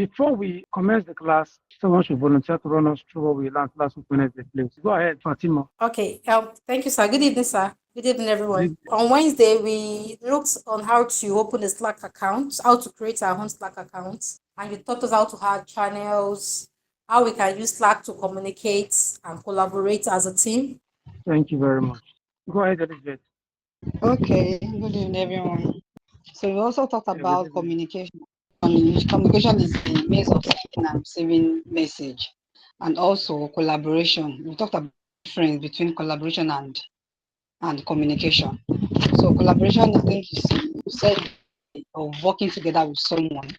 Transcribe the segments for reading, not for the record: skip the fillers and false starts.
before we commence the class, someone should volunteer to run us through what we learned last week Wednesday, please. Go ahead, Fatima. Okay. Thank you, sir. Good evening, sir. Good evening, everyone. Good. On Wednesday, we looked on how to open a Slack account, how to create our own Slack account, and you taught us how to add channels, how we can use Slack to communicate and collaborate as a team. Thank you very much. Go ahead, Elizabeth. Okay, good evening, everyone. So we also talked Yeah, good about evening. communication. Communication is the means of sending and receiving message, and also collaboration. We talked about the difference between collaboration and communication. So collaboration, I think you said of working together with someone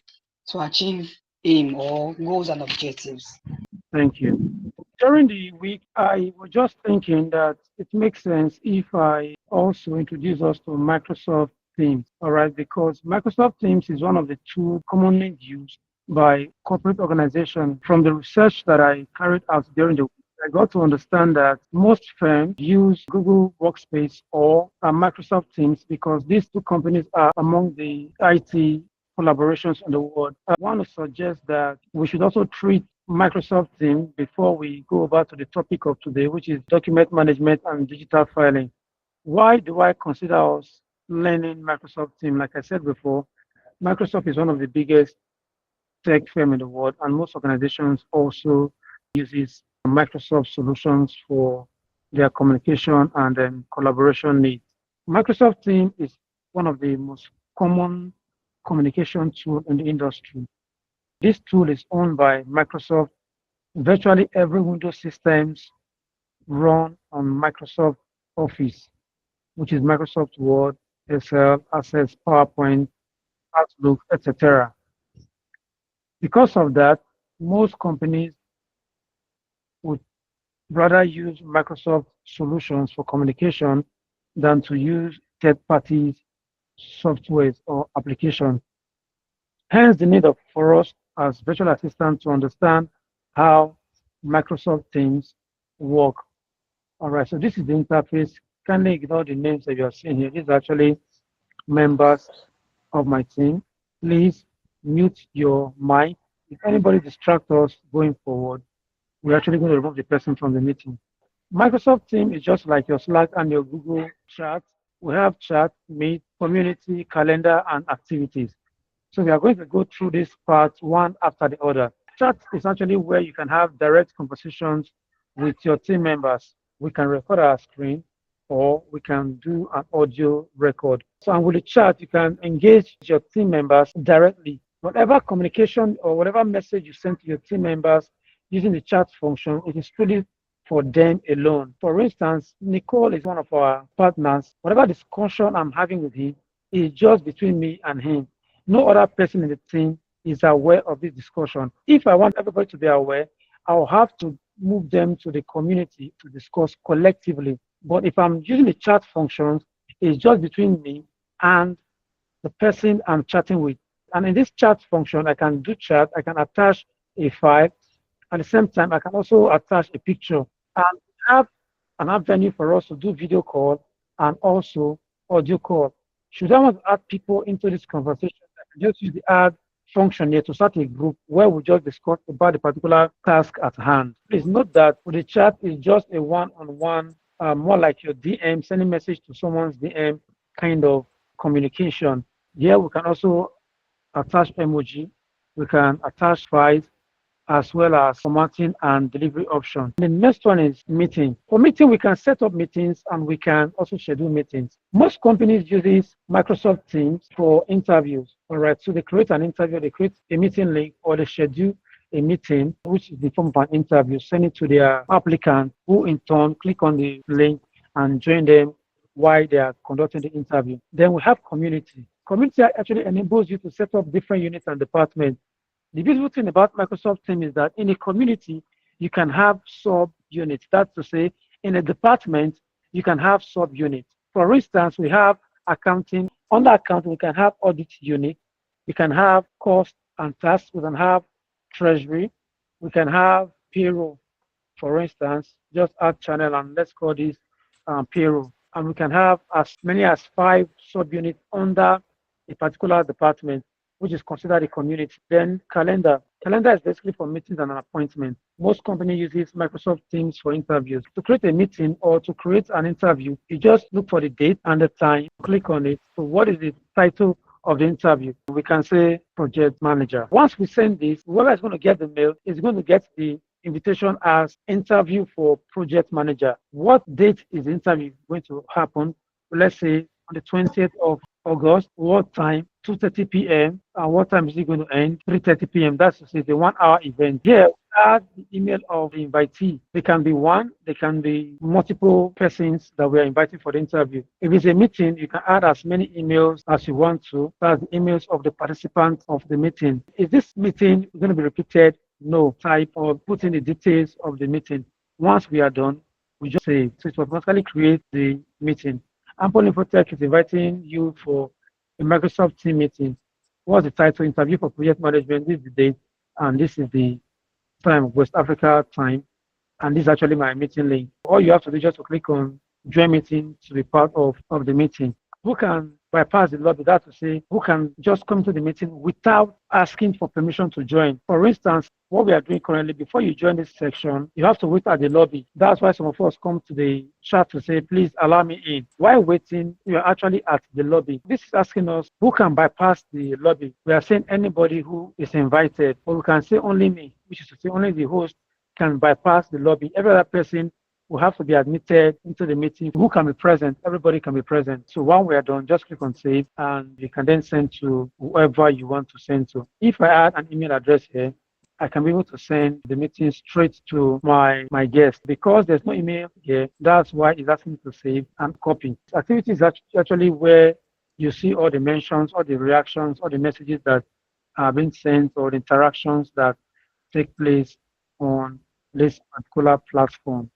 to achieve aim or goals and objectives. Thank you. During the week, I was just thinking that it makes sense if I also introduce us to Microsoft Teams, all right, because Microsoft Teams is one of the two commonly used by corporate organizations. From the research that I carried out during the week, I got to understand that most firms use Google Workspace or Microsoft Teams because these two companies are among the IT collaborations in the world. I want to suggest that we should also treat Microsoft Teams before we go over to the topic of today, which is document management and digital filing. Why do I consider us learning Microsoft Teams? Like I said before, Microsoft is one of the biggest tech firm in the world, and most organizations also uses Microsoft solutions for their communication and collaboration needs. Microsoft Teams is one of the most common communication tool in the industry. This tool is owned by Microsoft. Virtually every Windows systems run on Microsoft Office, which is Microsoft Word, Excel, Access, PowerPoint, Outlook, etc. Because of that, most companies would rather use Microsoft solutions for communication than to use third-party softwares or applications. Hence, the need for us as virtual assistants to understand how Microsoft Teams work. All right, so this is the interface. Kindly ignore the names that you are seeing here. These are actually members of my team. Please mute your mic. If anybody distracts us going forward, we're actually going to remove the person from the meeting. Microsoft Team is just like your Slack and your Google Chat. We have chat, meet, community, calendar, and activities. So we are going to go through this part one after the other. Chat is actually where you can have direct conversations with your team members. We can record our screen or we can do an audio record. So and with the chat, you can engage your team members directly. Whatever communication or whatever message you send to your team members using the chat function, it is truly for them alone. For instance, Nicole is one of our partners. Whatever discussion I'm having with him is just between me and him. No other person in the team is aware of this discussion. If I want everybody to be aware, I'll have to move them to the community to discuss collectively. But if I'm using the chat functions, it's just between me and the person I'm chatting with. And in this chat function, I can do chat, I can attach a file. At the same time, I can also attach a picture and have an avenue for us to do video call and also audio call. Should I want to add people into this conversation, I can just use the add function here to start a group where we just discuss about the particular task at hand. Please note that for the chat is just a one-on-one, more like your DM, sending message to someone's DM kind of communication. Here we can also attach emoji, we can attach files, as well as formatting and delivery option. The next one is meeting. For meeting, we can set up meetings and we can also schedule meetings. Most companies use this Microsoft Teams for interviews. All right, so they create an interview, they create a meeting link, or they schedule a meeting, which is the form of an interview, send it to their applicant, who in turn click on the link and join them while they are conducting the interview. Then we have community. Community actually enables you to set up different units and departments. The beautiful thing about Microsoft Teams is that in a community, you can have sub-units. That's to say, in a department, you can have sub-units. For instance, we have accounting. Under accounting, we can have audit unit. We can have cost and tasks. We can have treasury. We can have payroll. For instance, just add channel and let's call this payroll. And we can have as many as 5 subunits under a particular department. which is considered a community. Then calendar. Calendar is basically for meetings and an appointment. Most company uses Microsoft Teams for interviews. To create a meeting or to create an interview, you just look for the date and the time, click on it. So what is the title of the interview? We can say project manager. Once we send this, whoever is going to get the mail is going to get the invitation as interview for project manager. What date is the interview going to happen? Let's say on the 20th of August. What time? 2:30 p.m. And what time is it going to end? 3:30 p.m. That's to say the 1 hour event. Here, add the email of the invitee. They can be one, they can be multiple persons that we are inviting for the interview. If it's a meeting, you can add as many emails as you want to. That's the emails of the participants of the meeting. Is this meeting going to be repeated? No. Type or put in the details of the meeting. Once we are done, we just save. So it will automatically create the meeting. Ample Infotech is inviting you for a Microsoft team meeting. What's the title? Interview for project management. This is the date, and this is the time, West Africa time. And this is actually my meeting link. All you have to do is just to click on join meeting to be part of the meeting. Who can bypass the lobby? That's to say, who can just come to the meeting without asking for permission to join? For instance, what we are doing currently, before you join this section, you have to wait at the lobby. That's why some of us come to the chat to say, please allow me in. While waiting, you are actually at the lobby. This is asking us who can bypass the lobby. We are saying anybody who is invited, or we can say only me, which is to say only the host can bypass the lobby. Every other person will have to be admitted into the meeting. Who can be present? Everybody can be present. So when we are done, just click on save and you can then send to whoever you want to send to. If I add an email address here, I can be able to send the meeting straight to my guest. Because there's no email here, that's why it's asking me to save and copy. Activity is actually where you see all the mentions, all the reactions, all the messages that are being sent, or the interactions that take place on this particular platform.